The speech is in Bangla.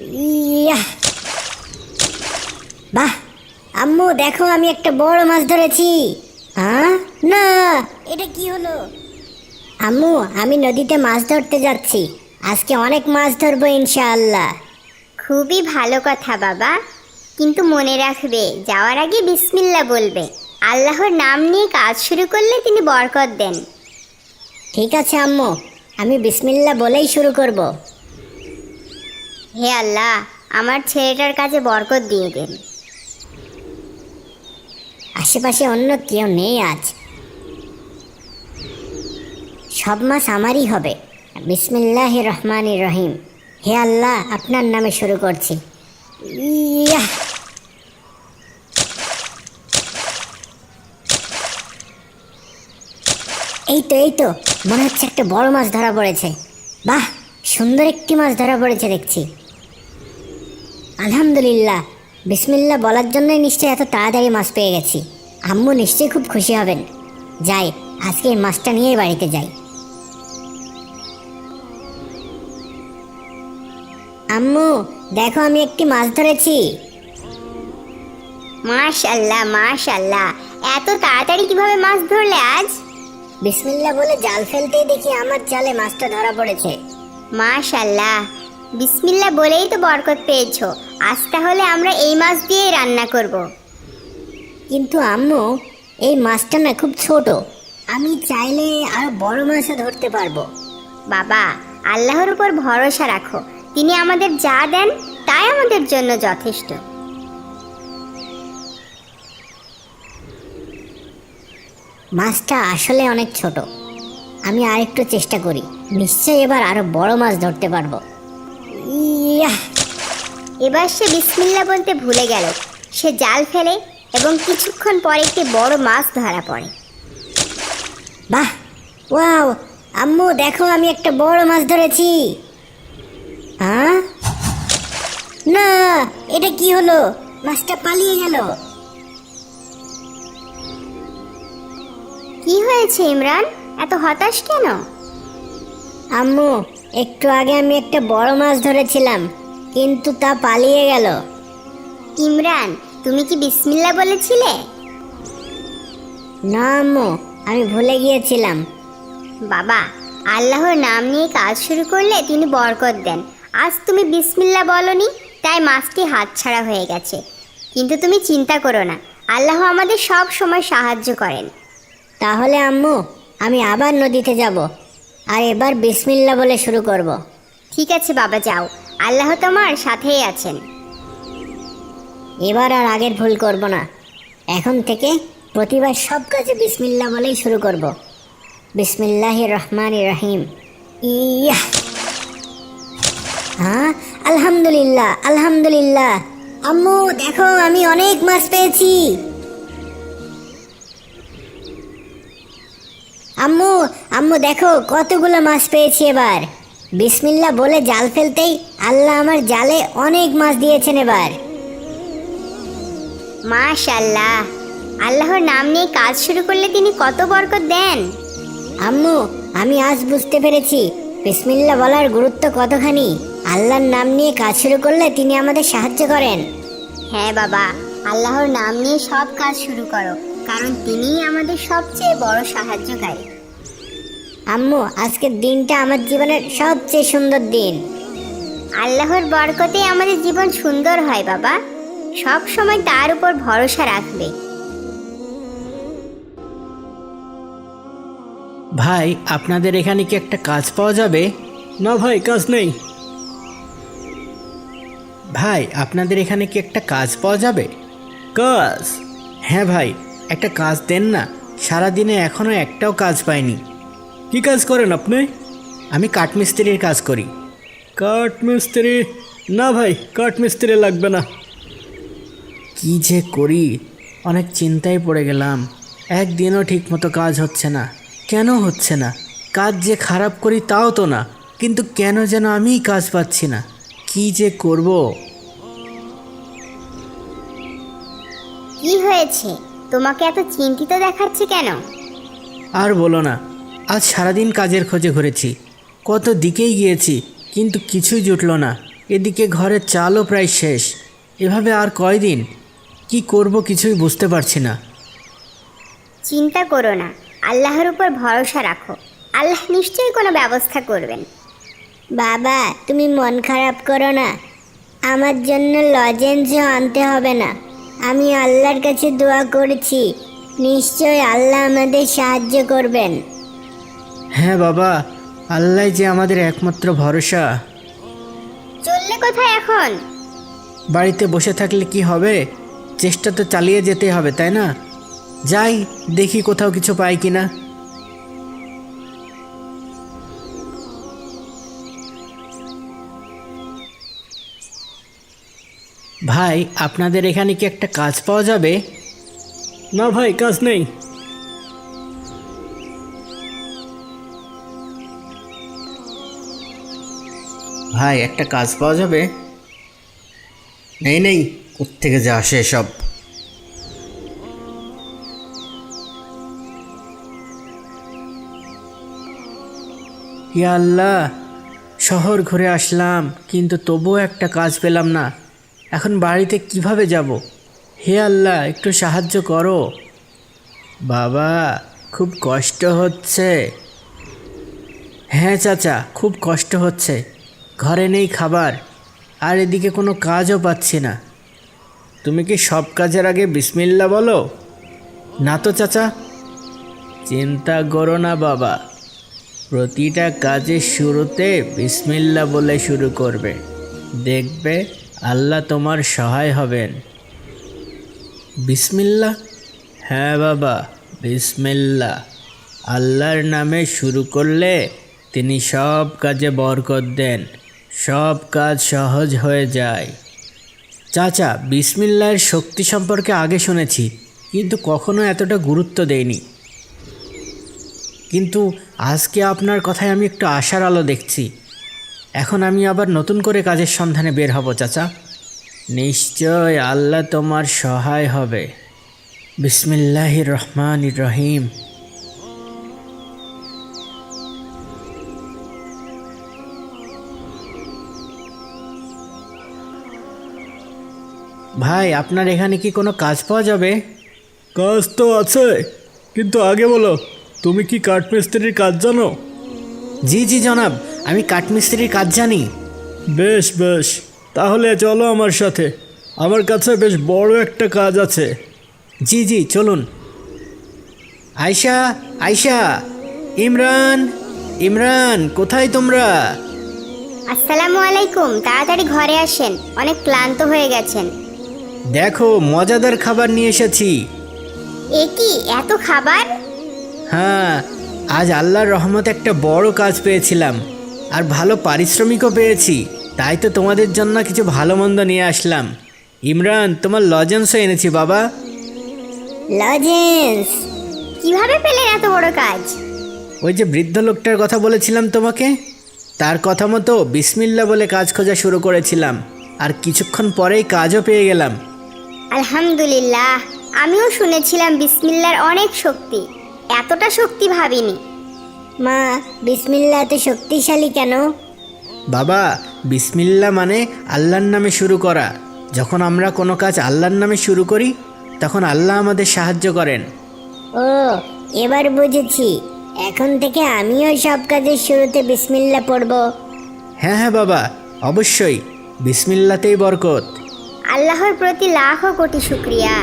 ইয়া, বাহ আম্মু দেখো আমি একটা বড় মাছ ধরেছি। হ্যাঁ না, এটা কি হলো? আম্মু আমি নদীতে মাছ ধরতে যাচ্ছি, আজকে অনেক মাছ ধরবো ইনশাআল্লাহ। খুবই ভালো কথা বাবা, কিন্তু মনে রাখবে যাওয়ার আগে বিসমিল্লাহ বলবে। আল্লাহর নাম নিয়ে কাজ শুরু করলে তিনি বরকত দেন। ঠিক আছে আম্মু, আমি বিসমিল্লাহ বলেই শুরু করব। হে আল্লাহ, আমার ছেলেটার কাছে বরকত দিয়ে দেন। আশেপাশে অন্য কেউ নেই আজ, সব মাছ আমারই হবে। বিসমিল্লাহির রহমানির রহিম। হে আল্লাহ আপনার নামে শুরু করছি। ইয়া, এই তো মনে হচ্ছে একটা বড় মাছ ধরা পড়েছে। বাহ, সুন্দর একটি মাছ ধরা পড়েছে দেখছি। আলহামদুলিল্লাহ, বিসমিল্লাহ বলার জন্যই নিশ্চয়ই এত তাড়াতাড়ি মাছ পেয়ে গেছি। আম্মু নিশ্চয়ই খুব খুশি হবেন। যাই, আজকে এই মাছটা নিয়ে বাড়িতে যাই। আম্মু দেখো আমি একটি মাছ ধরেছি। মাশাআল্লাহ মাশাআল্লাহ, এত তাড়াতাড়ি কিভাবে মাছ ধরলে আজ? বিসমিল্লাহ বলে জাল ফেলতেই দেখি আমার জালে মাছটা ধরা পড়েছে। মাশাআল্লাহ, বিসমিল্লাহ বলেই তো বরকত পেয়েছো। আজ তাহলে আমরা এই মাছ দিয়েই রান্না করব। কিন্তু আম্মু এই মাছটা না খুব ছোট, আমি চাইলে আরো বড় মাছও ধরতে পারবো। বাবা, আল্লাহর উপর ভরসা রাখো, তিনি আমাদের যা দেন তাই আমাদের জন্য যথেষ্ট। মাছটা আসলে অনেক ছোট, আমি আরেকটু চেষ্টা করি, নিশ্চয়ই এবার আরো বড় মাছ ধরতে পারবো। ইয়া, এবার সে বিসমিল্লাহ বলতে ভুলে গেল। সে জাল ফেলে এবং কিছুক্ষণ পরে একটি বড় মাছ ধরা পড়ে। বাহ, ওয়াও আম্মু দেখো আমি একটা বড় মাছ ধরেছি। হ্যাঁ না, এটা কি হলো? মাছটা পালিয়ে গেল। কি হয়েছে ইমরান, এত হতাশ কেন? আম্মু একটু আগে আমি একটা বড় মাছ ধরেছিলাম, কিন্তু তা পালিয়ে গেল। ইমরান, তুমি কি বিসমিল্লাহ বলেছিলে? না আম্মু, আমি ভুলে গিয়েছিলাম। বাবা, আল্লাহর নাম নিয়ে কাজ শুরু করলে তিনি বরকত দেন। আজ তুমি বিসমিল্লাহ বলনি, তাই মাছটি হাতছাড়া হয়ে গেছে। কিন্তু তুমি চিন্তা করো না, আল্লাহ আমাদের সব সময় সাহায্য করেন। তাহলে আম্মু আমি আবার নদীতে যাব, আর এবার বিসমিল্লাহ বলে শুরু করব। ঠিক আছে বাবা, যাও, আল্লাহ তোমার সাথেই আছেন। এবার আর আগের ভুল করব না, এখন থেকে প্রতিবার সব কাজে বিসমিল্লাহ বলেই শুরু করব। বিসমিল্লাহির রহমানির রহিম। ইয়া, হ্যাঁ আলহামদুলিল্লাহ আলহামদুলিল্লাহ। আম্মু দেখো আমি অনেক মাছ পেয়েছি। আম্মু আম্মু দেখো কতগুলো মাছ পেয়েছি এবার। বিসমিল্লাহ বলে জাল ফেলতেই আল্লাহ আমার জালে অনেক মাছ দিয়েছেন এবার। মাশাআল্লাহ, আল্লাহর নাম নিয়ে কাজ শুরু করলে তিনি কত বরকত দেন। আম্মু আমি আজ বুঝতে পেরেছি বিসমিল্লাহ বলার গুরুত্ব কতখানি। আল্লাহর নাম নিয়ে কাজ শুরু করলে তিনি আমাদের সাহায্য করেন। হ্যাঁ বাবা, আল্লাহর নাম নিয়ে সব কাজ শুরু করো, কারণ তিনিই আমাদের সবচেয়ে বড় সাহায্যকারী। আম্মু আজকের দিনটা আমার জীবনের সবচেয়ে সুন্দর দিন। আল্লাহর বরকতে আমাদের জীবন সুন্দর হয় বাবা, সব সময় তার উপর ভরসা রাখবে। ভাই, আপনাদের এখানে কি একটা কাজ পাওয়া যাবে? না ভাই, কাজ নেই। ভাই, আপনাদের এখানে কি একটা কাজ পাওয়া যাবে? কাজ? হ্যাঁ ভাই, একটা কাজ দেন না, সারাদিনে এখনও একটাও কাজ পাইনি। কি কাজ করেন আপনি? আমি কাঠমিস্ত্রির কাজ করি। কাঠমিস্ত্রি? না ভাই, কাঠমিস্ত্রি লাগবে না। কি যে করি, অনেক চিন্তায় পড়ে গেলাম। একদিনও ঠিকমতো কাজ হচ্ছে না। কেন হচ্ছে না? কাজ যে খারাপ করি তাও তো না, কিন্তু কেন যেন আমিই কাজ পাচ্ছি না। কি যে করব? কি হয়েছে, তোমাকে এত চিন্তিত দেখাচ্ছে কেন? আর বলো না, আজ সারাদিন কাজের খোঁজে ঘুরেছি, কত দিকেই গিয়েছি, কিন্তু কিছুই জুটলো না। এদিকে ঘরের চালও প্রায় শেষ। এভাবে আর কয়দিন কি করব কিছুই বুঝতে পারছি না। চিন্তা করো না, আল্লাহর উপর ভরসা রাখো, আল্লাহ নিশ্চয়ই কোনো ব্যবস্থা করবেন। বাবা তুমি মন খারাপ করো না, আমার জন্য লজেন্সও আনতে হবে না। আমি আল্লাহর কাছে দোয়া করেছি, নিশ্চয় আল্লাহ আমাদের সাহায্য করবেন। হ্যাঁ বাবা, আল্লাহ যে আমাদের একমাত্র ভরসা। চললে কোথায় এখন? বাড়িতে বসে থাকলে কি হবে, চেষ্টা তো চালিয়ে যেতে হবে, তাই না? যাই দেখি কোথাও কিছু পাই কিনা। ভাই, আপনাদের এখানে কি একটা কাজ পাওয়া যাবে? না ভাই, কাজ নেই। ভাই, একটা কাজ পাওয়া যাবে? নেই নেই, কোত্থেকে যে আসে সব। ইয়া আল্লাহ, শহর ঘুরে আসলাম কিন্তু তবুও একটা কাজ পেলাম না। এখন বাড়িতে কিভাবে যাব? হে আল্লাহ, একটু সাহায্য করো। বাবা, খুব কষ্ট হচ্ছে। হ্যাঁ চাচা, খুব কষ্ট হচ্ছে। ঘরে নেই খাবার, আর এদিকে কোনো কাজও পাচ্ছি না। তুমি কি সব কাজের আগে বিসমিল্লাহ বলো? না তো চাচা। চিন্তা করো না বাবা, প্রতিটা কাজের শুরুতে বিসমিল্লাহ বলে শুরু করবে, দেখবে আল্লাহ তোমার সহায় হবেন। বিসমিল্লাহ? হ্যাঁ বাবা, বিসমিল্লাহ। আল্লাহর নামে শুরু করলে তিনি সব কাজে বরকত দেন, সব কাজ সহজ হয়ে যায়। চাচা, বিসমিল্লাহর শক্তি সম্পর্কে আগে শুনেছি, কিন্তু কখনো এতটা গুরুত্ব দেইনি। কিন্তু আজকে আপনার কথায় আমি একটু আশার আলো দেখছি। এখন আমি আবার নতুন করে কাজের সন্ধানে বের হব চাচা। নিশ্চয় আল্লাহ তোমার সহায় হবে। বিসমিল্লাহির রহমানির রহিম। ভাই, আপনার এখানে কি কোনো কাজ পাওয়া যাবে? কাজ তো আছে, কিন্তু আগে বলো, তুমি কি কাঠমিস্ত্রির কাজ জানো? জি জি জনাব, আমি কাঠমিস্ত্রির কাজ জানি। বেশ বেশ, তাহলে চলো আমার সাথে, আমার কাছে বেশ বড় একটা কাজ আছে। জি জি চলুন। আয়শা, আয়শা, ইমরান, ইমরান, কোথায় তোমরা? আসসালামু আলাইকুম, তাড়াতাড়ি ঘরে আসেন, অনেক ক্লান্ত হয়ে গেছেন। দেখো, মজাদার খাবার নিয়ে এসেছি। এ কি এত খাবার? হ্যাঁ, আজ আল্লাহর রহমতে একটা বড় কাজ পেয়েছিলাম, আর ভালো পারিশ্রমিকও পেয়েছি। তাই তো তোমাদের জন্য কিছু ভালো মন্দ নিয়ে আসলাম। ইমরান, তোমার লজেন্সও এনেছি বাবা। লজেন্স? কিভাবে পেলেন এত বড় কাজ? ওই যে বৃদ্ধ লোকটার কথা বলেছিলাম তোমাকে, তার কথা মতো বিসমিল্লাহ বলে কাজ খোঁজা শুরু করেছিলাম, আর কিছুক্ষণ পরেই কাজও পেয়ে গেলাম। আলহামদুলিল্লাহ, আমিও শুনেছিলাম বিসমিল্লাহর অনেক শক্তি, এতটা শক্তি ভাবিনি। মা, বিসমিল্লাহ এত শক্তিশালী কেন? বাবা, বিসমিল্লাহ মানে আল্লাহর নামে শুরু করা। যখন আমরা কোনো কাজ আল্লাহর নামে শুরু করি, তখন আল্লাহ আমাদের সাহায্য করেন। ও, এবার বুঝেছি। এখন থেকে আমিও সব কাজের শুরুতে বিসমিল্লাহ পড়ব। হ্যাঁ হ্যাঁ বাবা, অবশ্যই, বিসমিল্লাতেই বরকত। আল্লাহর প্রতি লাখো কোটি শুকরিয়া।